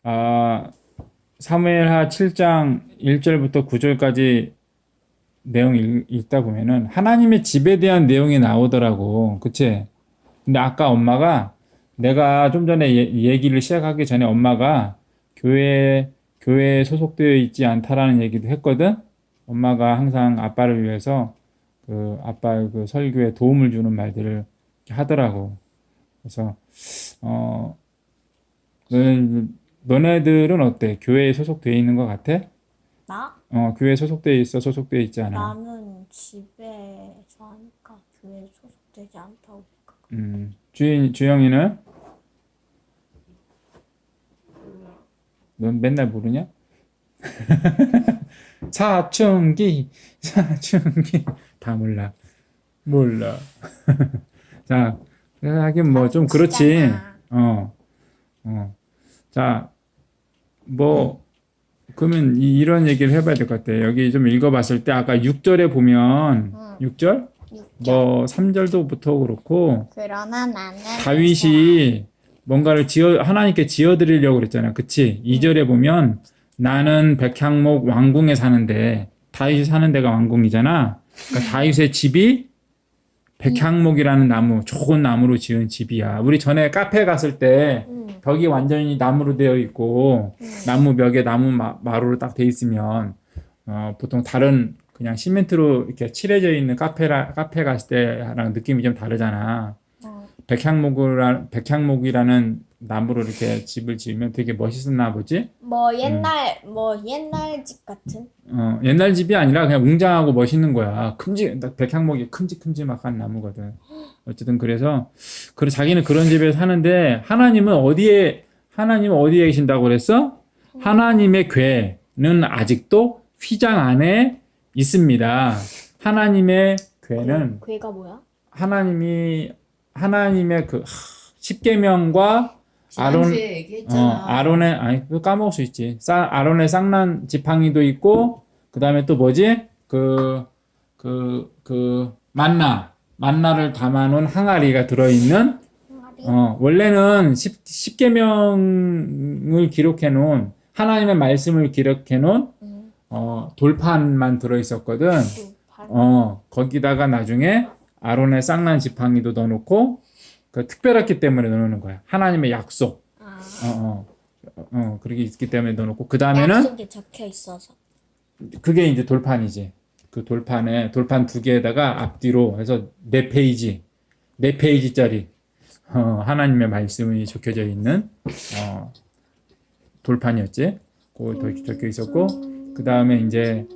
아, 사무엘하 7장 1절부터 9절까지 내용 읽다 보면은 하나님의 집에 대한 내용이 나오더라고. 그치? 근데 아까 엄마가 내가 좀 전에 얘기를 시작하기 전에 엄마가 교회에 소속되어 있지 않다라는 얘기도 했거든. 엄마가 항상 아빠를 위해서 그 아빠의 그 설교에 도움을 주는 말들을 하더라고. 그래서 어 너네들은 어때? 교회에 소속되어 있는 것 같아? 나? 교회에 소속되어 있어? 소속되어 있지 않아? 나는 집에서 하니까 교회에 소속되지 않다고 생각. 주영이는? 넌 맨날 모르냐? 사춘기 다 몰라. 몰라. 자, 하긴 뭐 좀 그렇지. 사고치잖아. 어, 자, 뭐 그러면 이런 얘기를 해봐야 될 것 같아. 여기 좀 읽어봤을 때 아까 6절에 보면 응. 6절? 6절. 뭐 3절도부터 그렇고 그러나 나는 다윗이 뭔가를 하나님께 지어드리려고 그랬잖아. 그치? 2절에 보면 나는 백향목 왕궁에 사는데 다윗이 사는 데가 왕궁이잖아. 그러니까 다윗의 집이 백향목이라는 나무, 좋은 나무로 지은 집이야. 우리 전에 카페 갔을 때 벽이 완전히 나무로 되어 있고 나무 벽에 나무 마루로 딱 돼 있으면 보통 다른 그냥 시멘트로 이렇게 칠해져 있는 카페 갔을 때랑 느낌이 좀 다르잖아. 백향목이라는 나무로 이렇게 집을 지으면 되게 멋있었나 보지? 뭐 옛날 집 같은. 옛날 집이 아니라 그냥 웅장하고 멋있는 거야. 백향목이 큼직큼직한 나무거든. 어쨌든 그래서 자기는 그런 집에 사는데 하나님은 어디에 계신다고 그랬어? 하나님의 궤는 아직도 휘장 안에 있습니다. 하나님의 궤는 괴가 뭐야? 하나님의 그 십계명과 아론 지난주에 얘기했잖아. 아론의 아니 그거 까먹을 수 있지. 아론의 쌍난 지팡이도 있고 그다음에 또 뭐지? 만나를 담아놓은 항아리가 들어있는 원래는 십계명을 기록해 놓은 하나님의 말씀을 기록해 놓은 돌판만 들어있었거든. 거기다가 나중에 아론의 쌍난 지팡이도 넣어놓고 특별했기 때문에 넣어놓는 거야. 하나님의 약속. 그렇게 있기 때문에 넣어놓고 그 다음에는 약속이 적혀 있어서. 그게 이제 돌판이지. 그 돌판 두 개에다가 앞뒤로 해서 네 페이지짜리 하나님의 말씀이 적혀져 있는 돌판이었지. 그거 적혀 있었고 그 다음에 이제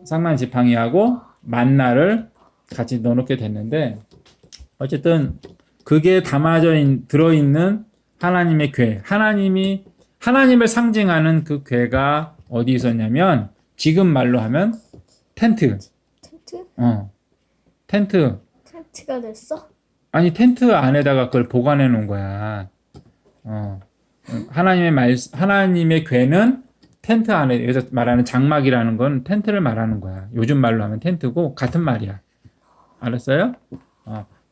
쌍난 지팡이하고 만나를 같이 넣어놓게 됐는데 어쨌든 그게 들어있는 하나님의 궤, 하나님을 상징하는 그 궤가 어디 있었냐면 지금 말로 하면 텐트. 텐트? 텐트. 텐트가 됐어? 아니 텐트 안에다가 그걸 보관해 놓은 거야. 하나님의 궤는 텐트 안에 여기서 말하는 장막이라는 건 텐트를 말하는 거야. 요즘 말로 하면 텐트고 같은 말이야. 알았어요?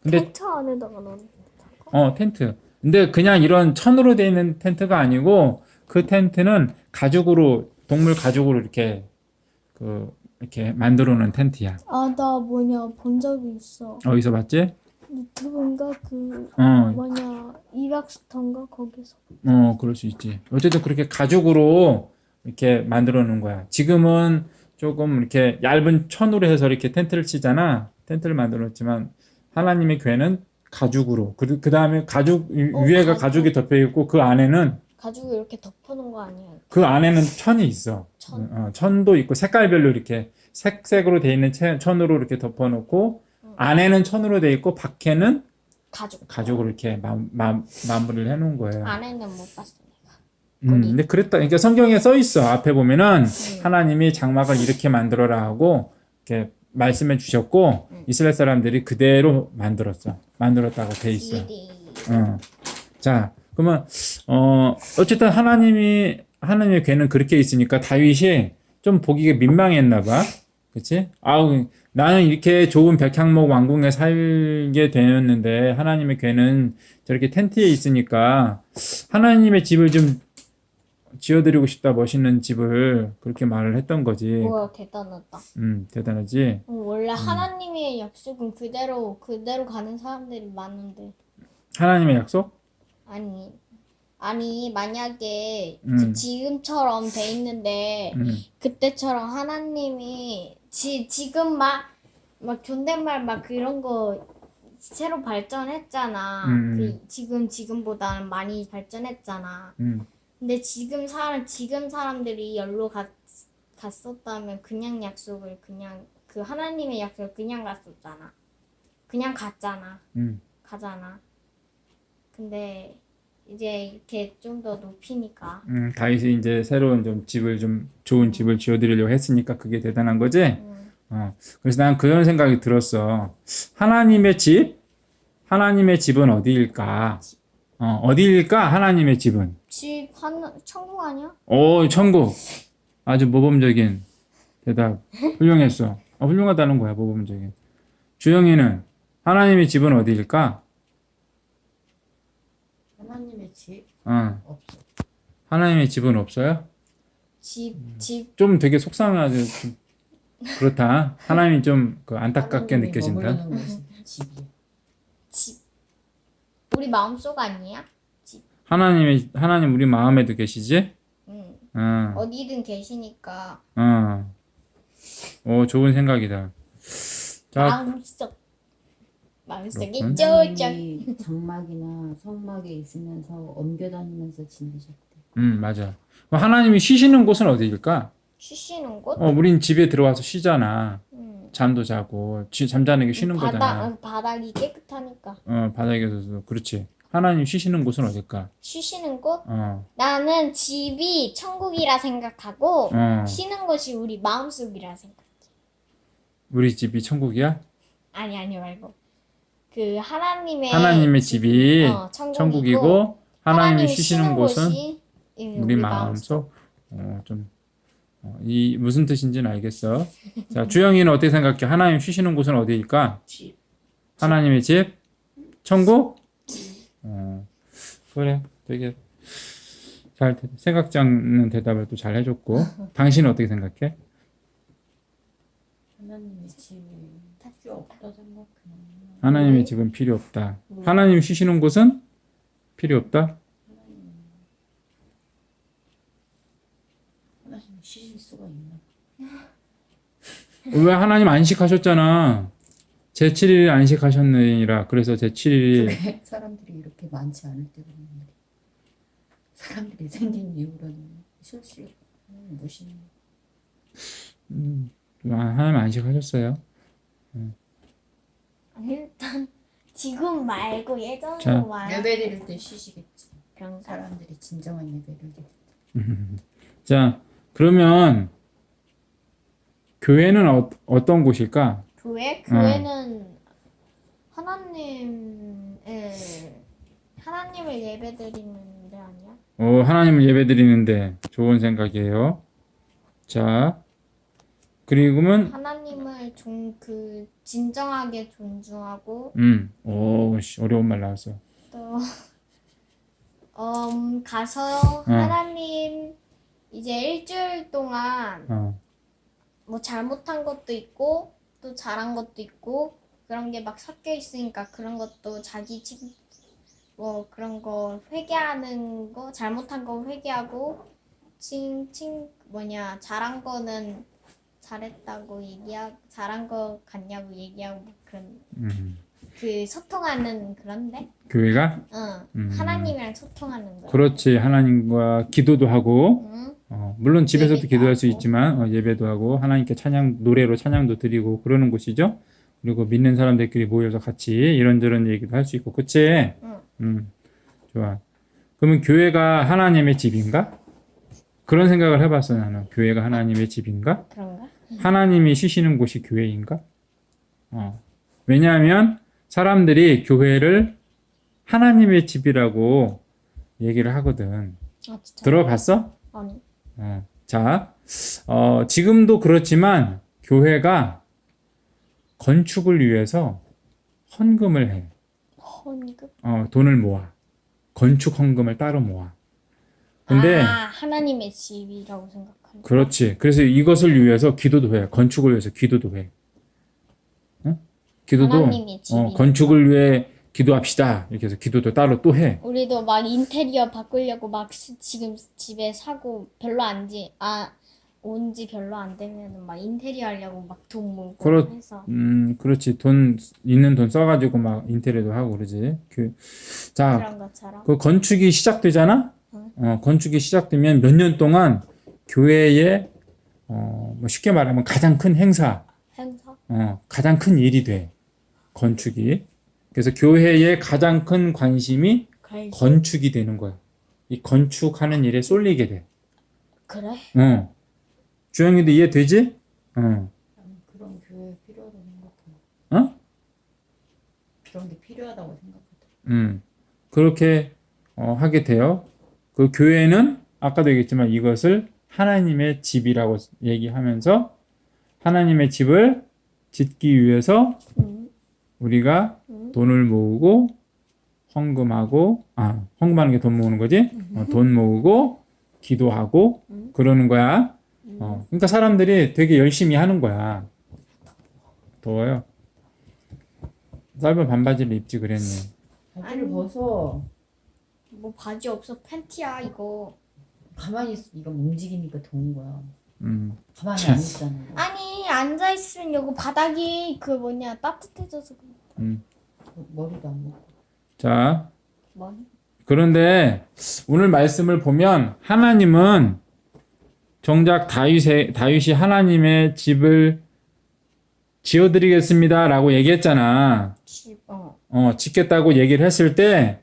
근데 텐트 안에다가 넣는 텐트. 근데 그냥 이런 천으로 되어 있는 텐트가 아니고 그 텐트는 동물 가죽으로 이렇게 만들어 놓은 텐트야. 아, 나 본 적이 있어. 어디서 봤지? 유튜브인가 이박스턴가 거기서. 그럴 수 있지. 어쨌든 그렇게 가죽으로 이렇게 만들어 놓은 거야. 지금은 조금 이렇게 얇은 천으로 해서 이렇게 텐트를 치잖아. 텐트를 만들어 놓지만 하나님의 궤는 가죽으로. 그 다음에 위에가 가죽이 덮여 있고 그 안에는 가죽을 이렇게 덮어놓은 거 아니야? 그 안에는 천이 있어. 천도 있고 색깔별로 이렇게 색색으로 돼 있는 천으로 이렇게 덮어놓고 안에는 천으로 돼 있고 밖에는 가죽으로 이렇게 마무리를 해놓은 거예요. 안에는 못 봤어 근데 그러니까 성경에 써 있어. 앞에 보면은 하나님이 장막을 이렇게 만들어라 하고 이렇게 말씀해 주셨고 이스라엘 사람들이 그대로 만들었다고 돼 있어. 자, 그러면 어쨌든 하나님의 궤는 그렇게 있으니까 다윗이 좀 보기가 민망했나 봐. 그치? 나는 이렇게 좋은 백향목 왕궁에 살게 되었는데 하나님의 궤는 저렇게 텐트에 있으니까 하나님의 집을 좀 지어드리고 싶다, 멋있는 집을 그렇게 말을 했던 거지. 뭐야, 대단하다. 대단하지. 원래 하나님의 약속은 그대로 가는 사람들이 많은데. 하나님의 약속? 아니, 만약에 음. 지금처럼 돼 있는데, 그때처럼 하나님이 지금 막 존댓말 막 그런 거 새로 발전했잖아. 지금보다는 많이 발전했잖아. 근데 지금 사람들이 열로 갔었다면 그냥 약속을 그냥 그 하나님의 약속을 그냥 갔었잖아. 그냥 갔잖아. 가잖아. 근데 이제 이렇게 좀 더 높이니까. 다윗이 이제 새로운 좀 좋은 집을 지어드리려고 했으니까 그게 대단한 거지. 그래서 난 그런 생각이 들었어. 하나님의 집은 어디일까? 어디일까? 하나님의 집은. 천국 아니야? 오, 천국. 아주 모범적인 대답. 훌륭했어. 훌륭하다는 거야, 모범적인. 주영이는 하나님의 집은 어디일까? 하나님의 집 없어. 하나님의 집은 없어요? 집 좀 되게 속상하죠. 좀 그렇다. 하나님이 좀 안타깝게 하나님이 느껴진다. 머무르는 곳이 집이야. 우리 마음속 아니야? 하나님 우리 마음에도 계시지? 응. 어, 어디든 계시니까 좋은 생각이다. 자, 마음속에 그렇군. 쩌쩌. 하나님이 장막이나 성막에 있으면서 옮겨다니면서 지내셨대. 맞아. 그럼 하나님이 쉬시는 곳은 어디일까? 쉬시는 곳? 우린 집에 들어와서 쉬잖아. 응. 잠도 자고, 잠자는 게 쉬는 거잖아. 바닥이 깨끗하니까. 바닥에서도, 그렇지. 하나님 쉬시는 곳은 어딜까? 쉬시는 곳? 어, 나는 집이 천국이라 생각하고 어. 쉬는 곳이 우리 마음속이라 생각. 우리 집이 천국이야? 아니 말고 그 하나님의 집이 천국이고, 하나님이 쉬시는 곳은 곳이 우리 마음속. 이 무슨 뜻인지는 알겠어. 자, 주영이는 어떻게 생각해? 하나님 쉬시는 곳은 어디일까? 집. 하나님의 집? 천국? 그래. 되게 생각지 않는 대답을 또 잘 해줬고. 당신은 어떻게 생각해? 하나님의 집이 필요 없다 생각해. 하나님의 집은 필요 없다. 하나님 쉬시는 곳은 필요 없다? 하나님이 쉬실 수가 있나? 왜 하나님 안식하셨잖아. 제7일 안식하셨느니라. 그래서 제7일이 왜 사람들이 이렇게 많지 않을 때 그런 말이야? 사람들이 생긴 이유로는 실수 무신. 하나님 안식하셨어요. 일단 지금 말고 자. 예전으로 말. 예배 드릴 때 쉬시겠지. 그런가? 사람들이 진정한 예배를 드릴 때. 자, 그러면 교회는 어떤 곳일까? 교회는 하나님을 예배드리는 데 아니야? 하나님을 예배드리는데 좋은 생각이에요. 자, 그리고는 하나님을 진정하게 존중하고 어려운 말 나왔어. 또 가서 하나님 이제 일주일 동안 뭐 잘못한 것도 있고 또 잘한 것도 있고 그런 게 막 섞여 있으니까 그런 것도 뭐 그런 거 회개하는 거 잘못한 거 회개하고 잘한 거는 잘했다고 잘한 거 같냐고 얘기하고 뭐 그런 그 소통하는 그런데 교회가? 하나님이랑 소통하는 거. 그렇지. 하나님과 기도도 하고 물론 집에서도 예배도 기도할 수 하고. 있지만 예배도 하고 하나님께 노래로 찬양도 드리고 그러는 곳이죠. 그리고 믿는 사람들끼리 모여서 같이 이런저런 얘기도 할 수 있고 그치? 좋아. 그러면 교회가 하나님의 집인가? 그런 생각을 해봤어 나는. 교회가 하나님의 집인가? 그런가? 하나님이 쉬시는 곳이 교회인가? 왜냐하면 사람들이 교회를 하나님의 집이라고 얘기를 하거든. 진짜? 들어봤어? 아니. 자, 지금도 그렇지만 교회가 건축을 위해서 헌금을 해. 헌금? 돈을 모아. 건축 헌금을 따로 모아. 근데 하나님의 집이라고 생각하는. 그렇지. 그래서 이것을 위해서 기도도 해. 건축을 위해서 기도도 해. 어? 기도도 하나님의 집이니까. 건축을 위해 기도합시다. 이렇게 해서 기도도 따로 또 해. 우리도 막 인테리어 바꾸려고 막 지금 집에 사고 별로 온 지 별로 안 되면 막 인테리어 하려고 막 돈 모으고 해서. 그렇지. 있는 돈 써가지고 막 인테리어도 하고 그러지. 자, 그런 것처럼. 그 건축이 시작되잖아? 응. 건축이 시작되면 몇 년 동안 교회에, 뭐 쉽게 말하면 가장 큰 행사, 행사? 가장 큰 일이 돼. 건축이. 그래서 교회의 가장 큰 관심이 건축이 되는 거야. 이 건축하는 일에 쏠리게 돼. 그래? 주영이도 이해되지? 나는 그런 교회 필요하다고 생각해. 어? 그런 게 필요하다고 생각하다. 그렇게 하게 돼요. 그 교회는 아까도 얘기했지만 이것을 하나님의 집이라고 얘기하면서 하나님의 집을 짓기 위해서 우리가 돈을 모으고 헌금하는 게 돈 모으는 거지? 돈 모으고 기도하고 그러는 거야. 그러니까 사람들이 되게 열심히 하는 거야. 더워요. 짧은 반바지를 입지 그랬네. 바지를 벗어. 뭐 바지 없어 팬티야 이거. 가만히 있어. 이거 움직이니까 더운 거야. 가만히 참. 안 있잖아. 아니 앉아 있으면 여기 바닥이 따뜻해져서 그래. 머리도 안 먹고. 자, 뭐? 그런데 오늘 말씀을 보면 하나님은 정작 다윗이 하나님의 집을 지어드리겠습니다라고 얘기했잖아. 짓겠다고 얘기를 했을 때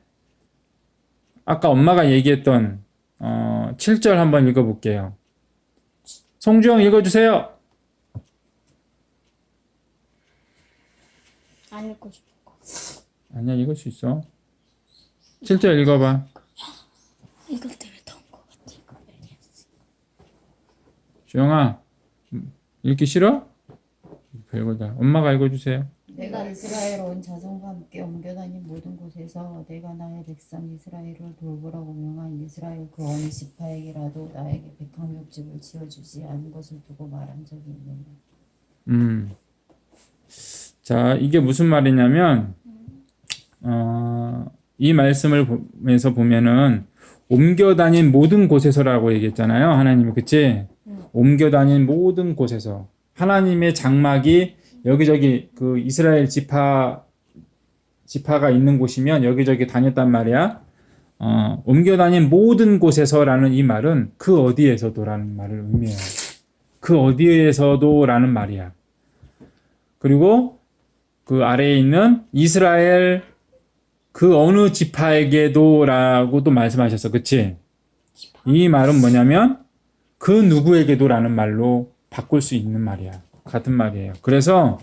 아까 엄마가 얘기했던 7절 한번 읽어볼게요. 송주영 읽어주세요. 안 읽고 싶어. 아니야, 읽을 수 있어. 7절 읽어봐. 읽을 때 왜 더운 거 같아? 주영아, 읽기 싫어? 별거다. 엄마가 읽어주세요. 내가 이스라엘 온 자손과 함께 옮겨다닌 모든 곳에서 내가 나의 백성 이스라엘을 돌보라고 명한 이스라엘 그 어느 지파에게라도 나에게 백향목집을 지어주지 않은 것을 두고 말한 적이 있느냐. 자, 이게 무슨 말이냐면 이 말씀을 보면서 보면은 옮겨다닌 모든 곳에서라고 얘기했잖아요. 하나님이 그치? 옮겨다닌 모든 곳에서 하나님의 장막이 여기저기 그 이스라엘 지파가 있는 곳이면 여기저기 다녔단 말이야. 옮겨다닌 모든 곳에서라는 이 말은 그 어디에서도라는 말을 의미해요. 그 어디에서도라는 말이야. 그리고 그 아래에 있는 이스라엘 그 어느 지파에게도라고도 말씀하셨어. 그치? 이 말은 뭐냐면 그 누구에게도라는 말로 바꿀 수 있는 말이야. 같은 말이에요. 그래서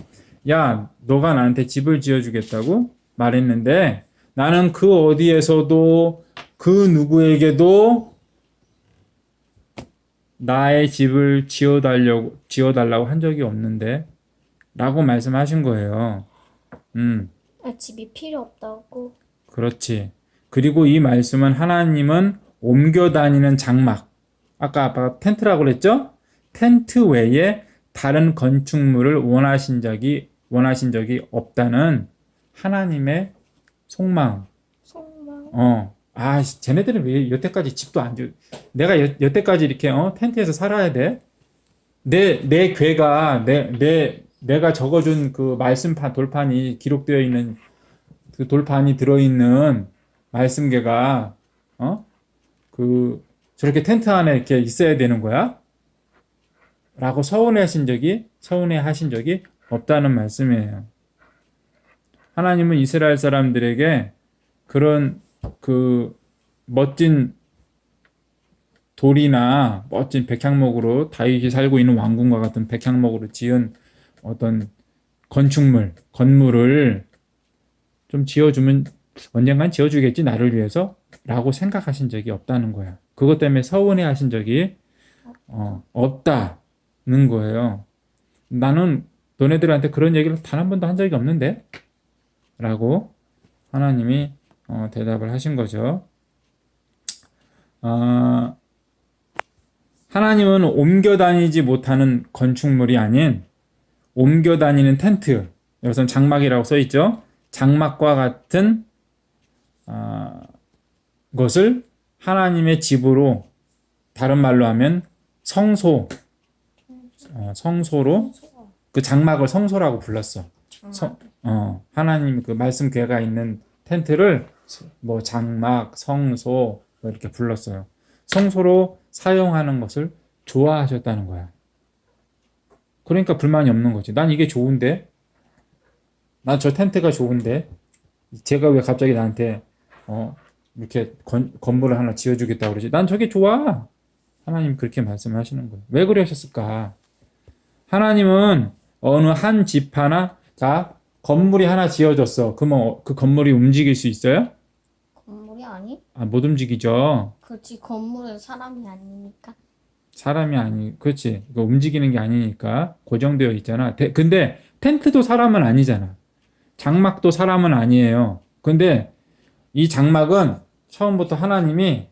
야, 너가 나한테 집을 지어주겠다고 말했는데 나는 그 어디에서도 그 누구에게도 나의 집을 지어달라고 한 적이 없는데 라고 말씀하신 거예요. 집이 필요 없다고? 그렇지. 그리고 이 말씀은 하나님은 옮겨 다니는 장막. 아까 아빠가 텐트라고 그랬죠? 텐트 외에 다른 건축물을 원하신 적이 없다는 하나님의 속마음. 쟤네들은 왜 여태까지 집도 안 지어? 내가 여태까지 이렇게 텐트에서 살아야 돼? 내 괴가 내가 적어준 그 말씀판 돌판이 기록되어 있는 그 돌판이 들어있는 말씀계가 저렇게 텐트 안에 이렇게 있어야 되는 거야? 라고 서운해하신 적이 없다는 말씀이에요. 하나님은 이스라엘 사람들에게 그런 그 멋진 돌이나 멋진 백향목으로 다윗이 살고 있는 왕궁과 같은 백향목으로 지은 어떤 건물을 좀 지어주면 언젠간 지어주겠지 나를 위해서 라고 생각하신 적이 없다는 거야. 그것 때문에 서운해하신 적이 없다는 거예요. 나는 너네들한테 그런 얘기를 단 한 번도 한 적이 없는데? 라고 하나님이 대답을 하신 거죠. 어, 하나님은 옮겨 다니지 못하는 건축물이 아닌 옮겨 다니는 텐트, 여기서는 장막이라고 써 있죠. 장막과 같은 것을 하나님의 집으로, 다른 말로 하면 성소로, 그 장막을 성소라고 불렀어. 하나님 그 말씀 궤가 있는 텐트를 뭐 장막, 성소 뭐 이렇게 불렀어요. 성소로 사용하는 것을 좋아하셨다는 거야. 그러니까 불만이 없는 거지. 난 이게 좋은데, 난 저 텐트가 좋은데, 제가 왜 갑자기 나한테 이렇게 건물을 하나 지어주겠다고 그러지? 난 저게 좋아. 하나님 그렇게 말씀하시는 거예요. 왜 그러셨을까? 하나님은 어느 한 집 하나, 자, 건물이 하나 지어졌어. 그러면 그 건물이 움직일 수 있어요? 건물이 아니? 못 움직이죠. 그렇지, 건물은 사람이 아니니까. 사람이 그렇지. 이거 움직이는 게 아니니까 고정되어 있잖아. 근데 텐트도 사람은 아니잖아. 장막도 사람은 아니에요. 근데 이 장막은 처음부터 하나님이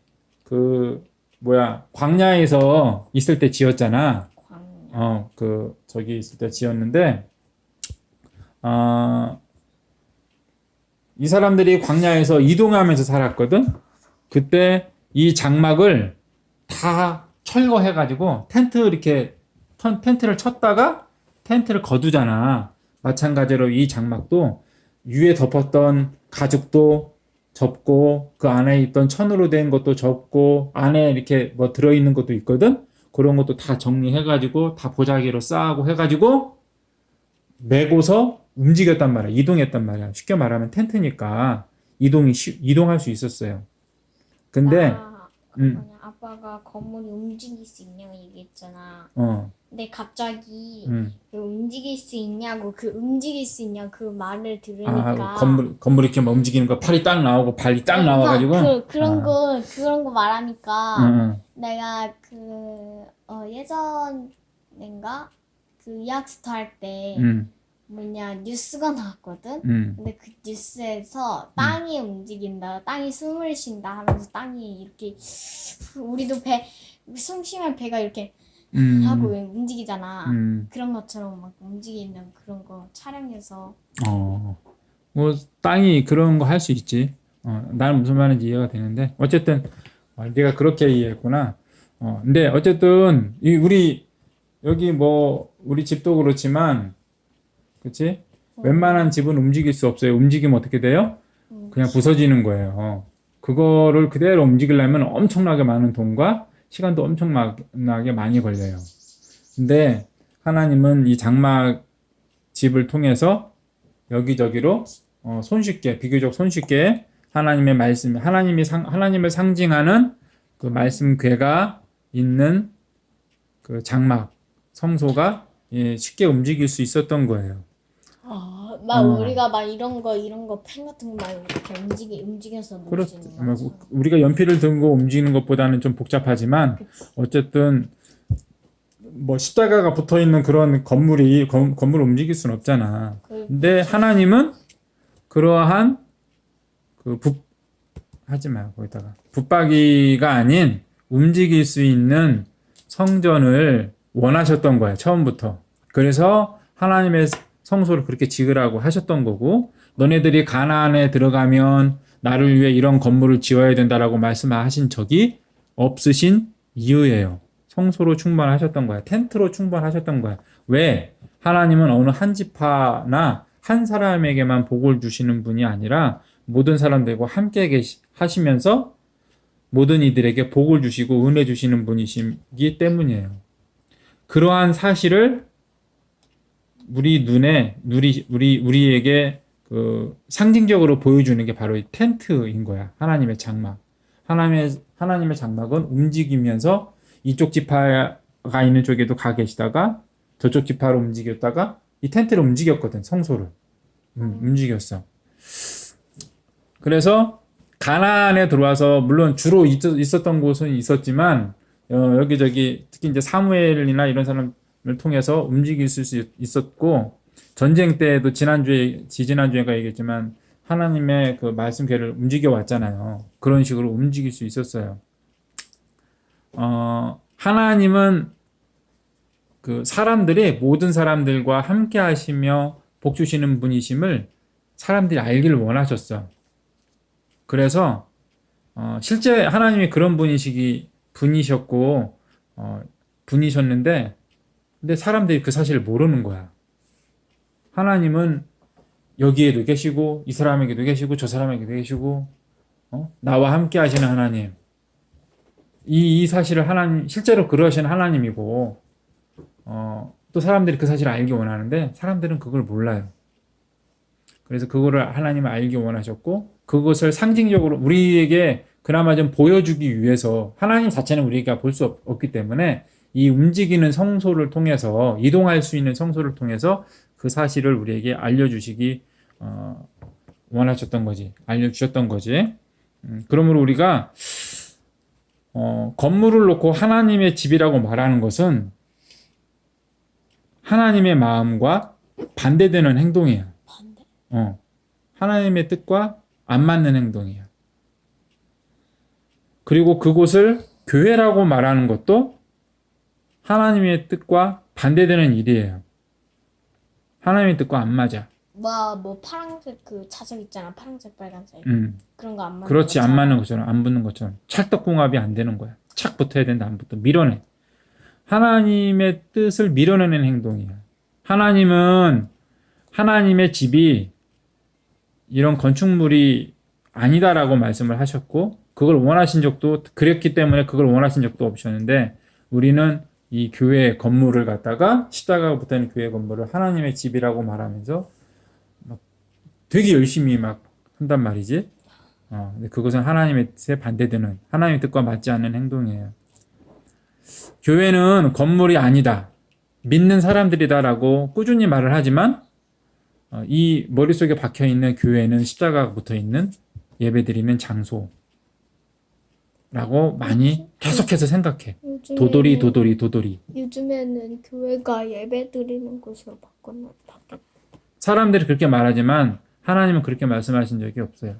광야에서 있을 때 지었잖아. 광야. 저기 있을 때 지었는데, 이 사람들이 광야에서 이동하면서 살았거든? 그때 이 장막을 다 철거해가지고 텐트를 쳤다가 텐트를 거두잖아. 마찬가지로 이 장막도 위에 덮었던 가죽도 접고 그 안에 있던 천으로 된 것도 접고 안에 이렇게 뭐 들어있는 것도 있거든. 그런 것도 다 정리해가지고 다 보자기로 싸고 해가지고 메고서 움직였단 말이야. 이동했단 말이야. 쉽게 말하면 텐트니까 이동할 수 있었어요. 근데 아빠가 건물이 움직일 수 있냐고 얘기했잖아. 어. 근데 갑자기 그 움직일 수 있냐고 그 말을 들으니까 건물 이렇게 막 움직이는 거 팔이 딱 나오고 발이 딱 나와가지고 그런 거 말하니까 내가 예전인가 그 의학스타 할 때 뉴스가 나왔거든. 근데 그 뉴스에서 땅이 움직인다, 땅이 숨을 쉰다 하면서 땅이 이렇게 우리도 숨 쉬면 배가 이렇게 하고 움직이잖아. 그런 것처럼 막 움직이는 그런 거 촬영해서. 뭐 땅이 그런 거 할 수 있지. 나는 무슨 말인지 이해가 되는데 어쨌든 네가 그렇게 이해했구나. 근데 어쨌든 우리 여기 우리 집도 그렇지만, 그렇지? 웬만한 집은 움직일 수 없어요. 움직이면 어떻게 돼요? 그냥 부서지는 거예요. 그거를 그대로 움직이려면 엄청나게 많은 돈과 시간도 엄청나게 많이 걸려요. 근데 하나님은 이 장막 집을 통해서 여기저기로 비교적 손쉽게 하나님의 말씀, 하나님을 상징하는 그 말씀 궤가 있는 그 장막, 성소가 쉽게 움직일 수 있었던 거예요. 우리가 막 이런 거 펜 같은 거 막 이렇게 움직여서 놓치는 거지. 우리가 연필을 들고 움직이는 것보다는 좀 복잡하지만, 어쨌든 십자가가 붙어 있는 그런 건물을 움직일 수는 없잖아. 근데 하나님은 그러한 하지 마요. 거기다가 붙박이가 아닌 움직일 수 있는 성전을 원하셨던 거예요. 처음부터. 그래서 하나님의 성소를 그렇게 지으라고 하셨던 거고, 너네들이 가나안에 들어가면 나를 위해 이런 건물을 지어야 된다라고 말씀하신 적이 없으신 이유예요. 성소로 충분하셨던 거야. 텐트로 충분하셨던 거야. 왜? 하나님은 어느 한 지파나 한 사람에게만 복을 주시는 분이 아니라 모든 사람들과 함께 하시면서 모든 이들에게 복을 주시고 은혜 주시는 분이시기 때문이에요. 그러한 사실을 우리에게 상징적으로 보여주는 게 바로 이 텐트인 거야. 하나님의 장막. 하나님의 장막은 움직이면서 이쪽 지파가 있는 쪽에도 가 계시다가 저쪽 지파로 움직였다가 이 텐트를 움직였거든. 성소를. 움직였어. 그래서 가나안에 들어와서 물론 주로 있었던 곳은 있었지만 여기저기 특히 이제 사무엘이나 이런 사람을 통해서 움직일 수 있었고, 전쟁 때도 지지난주에가 얘기했지만 하나님의 그 말씀 궤를 움직여 왔잖아요. 그런 식으로 움직일 수 있었어요. 하나님은 그 사람들이 모든 사람들과 함께 하시며 복 주시는 분이심을 사람들이 알기를 원하셨어. 그래서 실제 하나님이 그런 분이셨고 분이셨는데 근데 사람들이 그 사실을 모르는 거야. 하나님은 여기에도 계시고 이 사람에게도 계시고 저 사람에게도 계시고 나와 함께 하시는 하나님. 이 사실을 하나님 실제로 그러신 하나님이고 또 사람들이 그 사실을 알기 원하는데 사람들은 그걸 몰라요. 그래서 그거를 하나님은 알기 원하셨고 그것을 상징적으로 우리에게 그나마 좀 보여주기 위해서 하나님 자체는 우리가 볼 수 없기 때문에 이 움직이는 성소를 통해서 이동할 수 있는 성소를 통해서 그 사실을 우리에게 알려주시기 원하셨던 거지. 알려주셨던 거지. 그러므로 우리가 건물을 놓고 하나님의 집이라고 말하는 것은 하나님의 마음과 반대되는 행동이에요. 반대? 하나님의 뜻과 안 맞는 행동이에요. 그리고 그곳을 교회라고 말하는 것도 하나님의 뜻과 반대되는 일이에요. 하나님의 뜻과 안 맞아. 뭐 파란색 그 자석 있잖아. 파란색, 빨간색. 그런 거 안 맞는 그렇지, 안 거잖아. 맞는 것처럼, 안 붙는 것처럼. 찰떡궁합이 안 되는 거야. 착 붙어야 되는데 안 붙어. 밀어내. 하나님의 뜻을 밀어내는 행동이에요. 하나님은 하나님의 집이 이런 건축물이 아니다라고 말씀을 하셨고 그걸 원하신 적도 그랬기 때문에 그걸 원하신 적도 없으셨는데 우리는 이 교회 건물을 갖다가 십자가가 붙어있는 교회 건물을 하나님의 집이라고 말하면서 막 되게 열심히 막 한단 말이지. 근데 그것은 하나님의 뜻에 반대되는 하나님의 뜻과 맞지 않는 행동이에요. 교회는 건물이 아니다. 믿는 사람들이다라고 꾸준히 말을 하지만 이 머릿속에 박혀있는 교회는 십자가가 붙어있는 예배드리는 장소라고 많이 계속해서 생각해. 도돌이. 요즘에는 교회가 예배 드리는 곳으로 바뀌었. 사람들이 그렇게 말하지만 하나님은 그렇게 말씀하신 적이 없어요.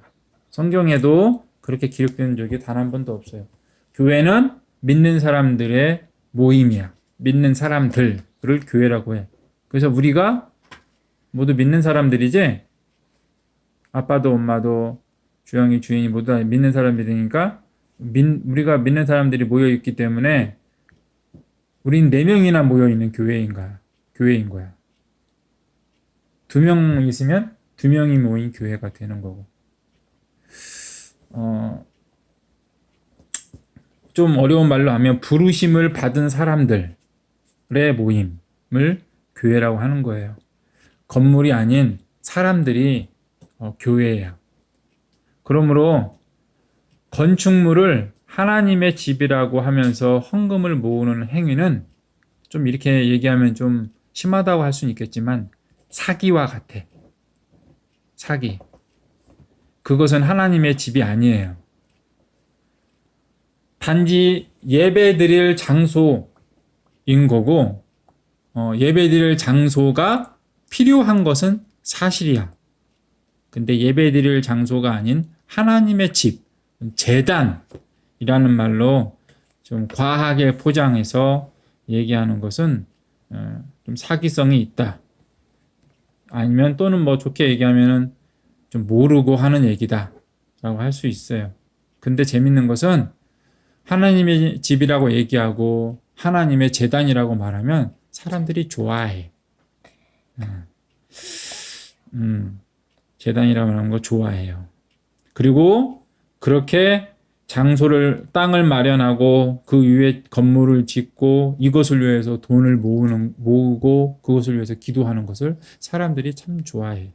성경에도 그렇게 기록된 적이 단 한 번도 없어요. 교회는 믿는 사람들의 모임이야. 믿는 사람들을 교회라고 해. 그래서 우리가 모두 믿는 사람들이지 아빠도 엄마도 주영이 주인이 모두 다 믿는 사람들이니까 우리가 믿는 사람들이 모여있기 때문에 우린 4명이나 모여있는 교회인 거야. 2명 있으면 2명이 모인 교회가 되는 거고. 좀 어려운 말로 하면 부르심을 받은 사람들의 모임을 교회라고 하는 거예요. 건물이 아닌 사람들이 교회예요. 그러므로 건축물을 하나님의 집이라고 하면서 헌금을 모으는 행위는 좀 이렇게 얘기하면 좀 심하다고 할 수는 있겠지만 사기와 같아. 사기. 그것은 하나님의 집이 아니에요. 단지 예배드릴 장소인 거고 예배드릴 장소가 필요한 것은 사실이야. 근데 예배드릴 장소가 아닌 하나님의 집, 제단이라는 말로 좀 과하게 포장해서 얘기하는 것은 좀 사기성이 있다. 아니면 또는 뭐 좋게 얘기하면은 좀 모르고 하는 얘기다 라고 할 수 있어요. 근데 재밌는 것은 하나님의 집이라고 얘기하고 하나님의 제단이라고 말하면 사람들이 좋아해. 제단이라고 하는 거 좋아해요. 그리고 그렇게 땅을 마련하고 그 위에 건물을 짓고 이것을 위해서 돈을 모으고 그것을 위해서 기도하는 것을 사람들이 참 좋아해.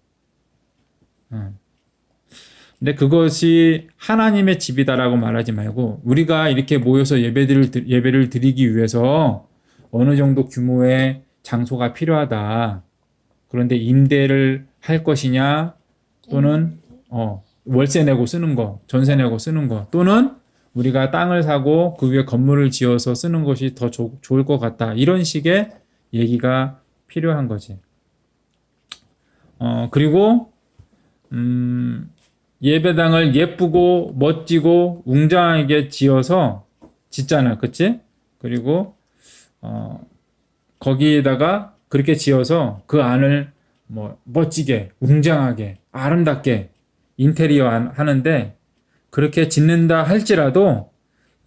근데 그것이 하나님의 집이다라고 말하지 말고 우리가 이렇게 모여서 예배를 드리기 위해서 어느 정도 규모의 장소가 필요하다. 그런데 임대를 할 것이냐 또는 월세 내고 쓰는 거, 전세 내고 쓰는 거 또는 우리가 땅을 사고 그 위에 건물을 지어서 쓰는 것이 더 좋을 것 같다. 이런 식의 얘기가 필요한 거지. 그리고 예배당을 예쁘고 멋지고 웅장하게 지어서 짓잖아, 그치? 그리고 거기에다가 그렇게 지어서 그 안을 뭐 멋지게, 웅장하게, 아름답게 인테리어 하는데 그렇게 짓는다 할지라도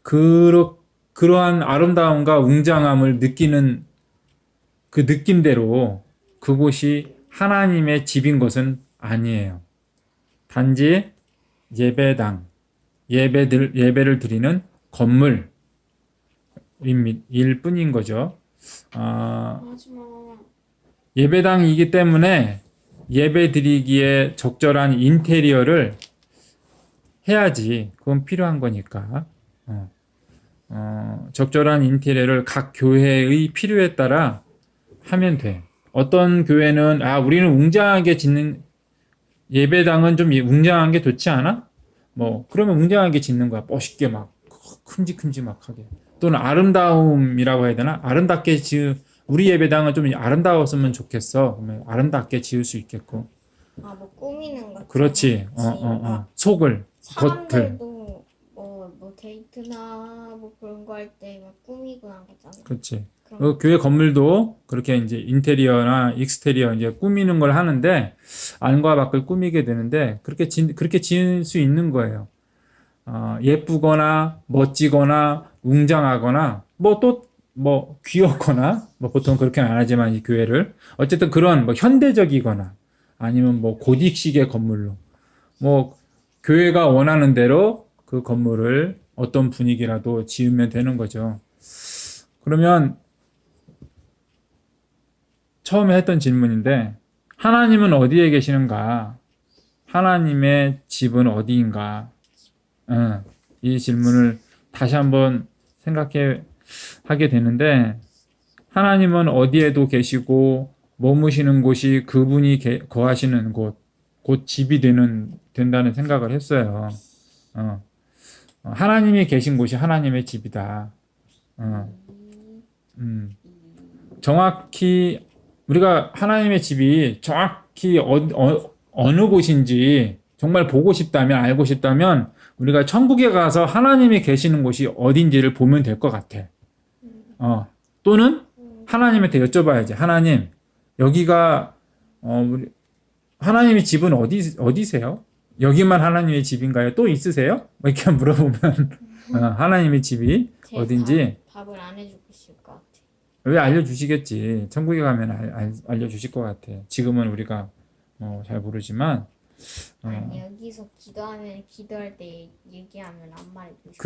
그러한 아름다움과 웅장함을 느끼는 그 느낌대로 그곳이 하나님의 집인 것은 아니에요. 단지 예배당, 예배를 드리는 건물일 뿐인 거죠. 하지마. 예배당이기 때문에 예배 드리기에 적절한 인테리어를 해야지. 그건 필요한 거니까. 적절한 인테리어를 각 교회의 필요에 따라 하면 돼. 어떤 교회는 우리는 웅장하게 짓는 예배당은 좀 웅장한 게 좋지 않아? 뭐 그러면 웅장하게 짓는 거야. 멋있게 막 큼직큼직하게. 또는 아름다움이라고 해야 되나? 우리 예배당은 좀 아름다웠으면 좋겠어. 그러면 아름답게 지을 수 있겠고. 뭐 꾸미는 거. 그렇지. 속을, 겉을. 사람들도 뭐 데이트나 뭐 그런 거 할 때 막 꾸미고 나가잖아. 그렇지. 그런 그 교회 건물도 그렇게 이제 인테리어나 익스테리어 이제 꾸미는 걸 하는데 안과 밖을 꾸미게 되는데 그렇게 지을 수 있는 거예요. 예쁘거나 멋지거나 웅장하거나 뭐 귀엽거나 뭐 보통 그렇게는 안 하지만 이 교회를 어쨌든 그런 뭐 현대적이거나 아니면 뭐 고딕식의 건물로 뭐 교회가 원하는 대로 그 건물을 어떤 분위기라도 지으면 되는 거죠. 그러면 처음에 했던 질문인데 하나님은 어디에 계시는가? 하나님의 집은 어디인가? 이 질문을 다시 한번 하게 되는데 하나님은 어디에도 계시고 머무시는 곳이 그분이 거하시는 곧 집이 된다는 생각을 했어요. 하나님이 계신 곳이 하나님의 집이다. 정확히 우리가 하나님의 집이 정확히 어느 곳인지 정말 보고 싶다면 알고 싶다면 우리가 천국에 가서 하나님이 계시는 곳이 어딘지를 보면 될 것 같아. 또는 하나님한테 여쭤봐야지. 하나님, 여기가 하나님의 집은 어디세요? 여기만 하나님의 집인가요? 또 있으세요? 뭐 이렇게 물어보면 하나님의 집이 어딘지 답을 안 해주실 것 같아. 왜 알려주시겠지. 천국에 가면 알려주실 것 같아. 지금은 우리가 잘 모르지만 아니 여기서 기도할 때 얘기하면 안 말해주실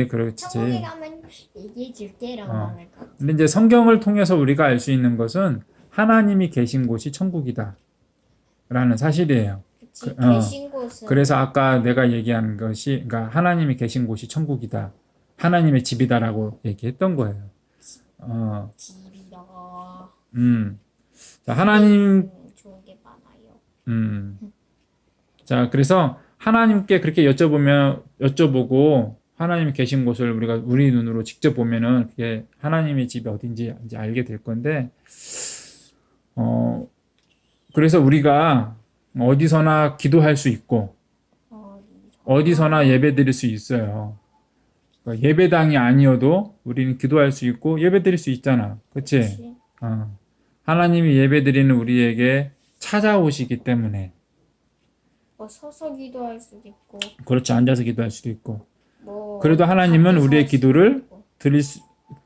그렇지. 천국에 가면 얘기해 줄게라고 말할 것 같아. 근데 이제 성경을 통해서 우리가 알 수 있는 것은 하나님이 계신 곳이 천국이다 라는 사실이에요. 그치, 계신 곳은 그래서 아까 내가 얘기한 것이 그러니까 하나님이 계신 곳이 천국이다. 하나님의 집이다라고 얘기했던 거예요. 집이다. 자, 하나님 좋은 게 많아요. 자, 그래서 하나님께 그렇게 여쭤보고 하나님이 계신 곳을 우리가 우리 눈으로 직접 보면은 그게 하나님의 집이 어딘지 이제 알게 될 건데, 그래서 우리가 어디서나 기도할 수 있고, 어디서나 예배 드릴 수 있어요. 그러니까 예배당이 아니어도 우리는 기도할 수 있고 예배 드릴 수 있잖아. 그치? 하나님이 예배 드리는 우리에게 찾아오시기 때문에. 서서 기도할 수도 있고. 그렇지, 앉아서 기도할 수도 있고. 그래도 하나님은 우리의 기도를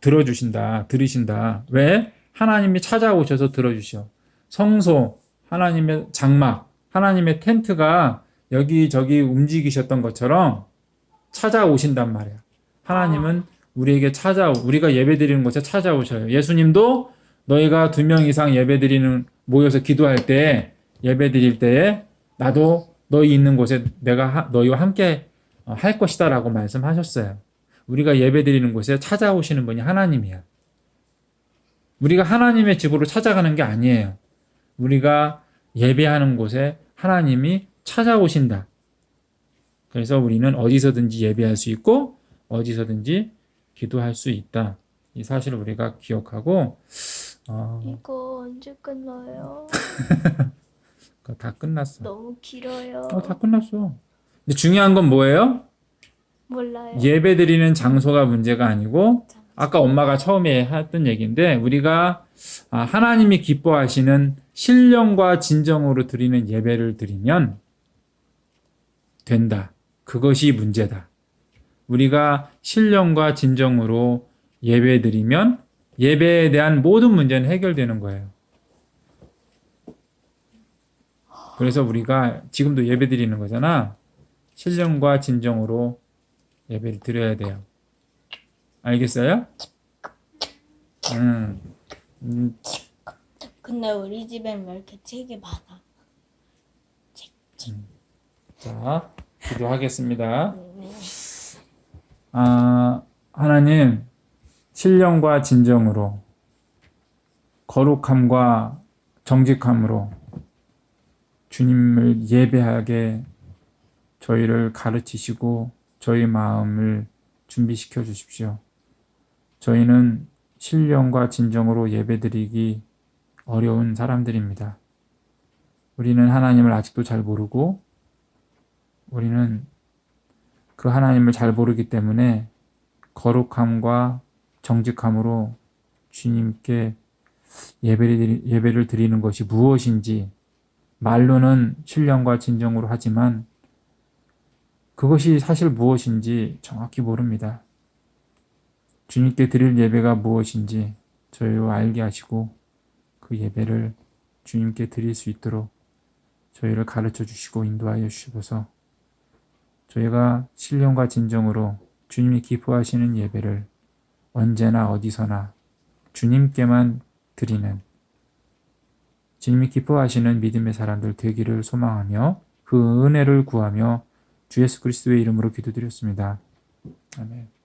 들으신다. 왜? 하나님이 찾아오셔서 들어주셔. 성소, 하나님의 장막, 하나님의 텐트가 여기저기 움직이셨던 것처럼 찾아오신단 말이야. 하나님은 우리에게 우리가 예배드리는 곳에 찾아오셔요. 예수님도 너희가 2명 이상 모여서 기도할 때, 예배드릴 때에 나도 너희 있는 곳에 내가 너희와 함께 할 것이다 라고 말씀하셨어요. 우리가 예배드리는 곳에 찾아오시는 분이 하나님이야. 우리가 하나님의 집으로 찾아가는 게 아니에요. 우리가 예배하는 곳에 하나님이 찾아오신다. 그래서 우리는 어디서든지 예배할 수 있고 어디서든지 기도할 수 있다. 이 사실을 우리가 기억하고 이거 언제 끝나요? 다 끝났어. 너무 길어요. 다 끝났어. 근데 중요한 건 뭐예요? 몰라요. 예배 드리는 장소가 문제가 아니고 아까 엄마가 처음에 했던 얘기인데 우리가 하나님이 기뻐하시는 신령과 진정으로 드리는 예배를 드리면 된다. 그것이 문제다. 우리가 신령과 진정으로 예배 드리면 예배에 대한 모든 문제는 해결되는 거예요. 그래서 우리가 지금도 예배 드리는 거잖아. 신령과 진정으로 예배를 드려야 돼요. 알겠어요? 근데 우리 집엔 왜 이렇게 책이 많아? 자, 기도하겠습니다. 네. 하나님, 신령과 진정으로, 거룩함과 정직함으로 주님을 예배하게 저희를 가르치시고 저희 마음을 준비시켜 주십시오. 저희는 신령과 진정으로 예배드리기 어려운 사람들입니다. 우리는 하나님을 아직도 잘 모르고 우리는 그 하나님을 잘 모르기 때문에 거룩함과 정직함으로 주님께 예배를 드리는 것이 무엇인지 말로는 신령과 진정으로 하지만 그것이 사실 무엇인지 정확히 모릅니다. 주님께 드릴 예배가 무엇인지 저희로 알게 하시고 그 예배를 주님께 드릴 수 있도록 저희를 가르쳐 주시고 인도하여 주시고서 저희가 신령과 진정으로 주님이 기뻐하시는 예배를 언제나 어디서나 주님께만 드리는 주님이 기뻐하시는 믿음의 사람들 되기를 소망하며 그 은혜를 구하며 주 예수 그리스도의 이름으로 기도드렸습니다. 아멘.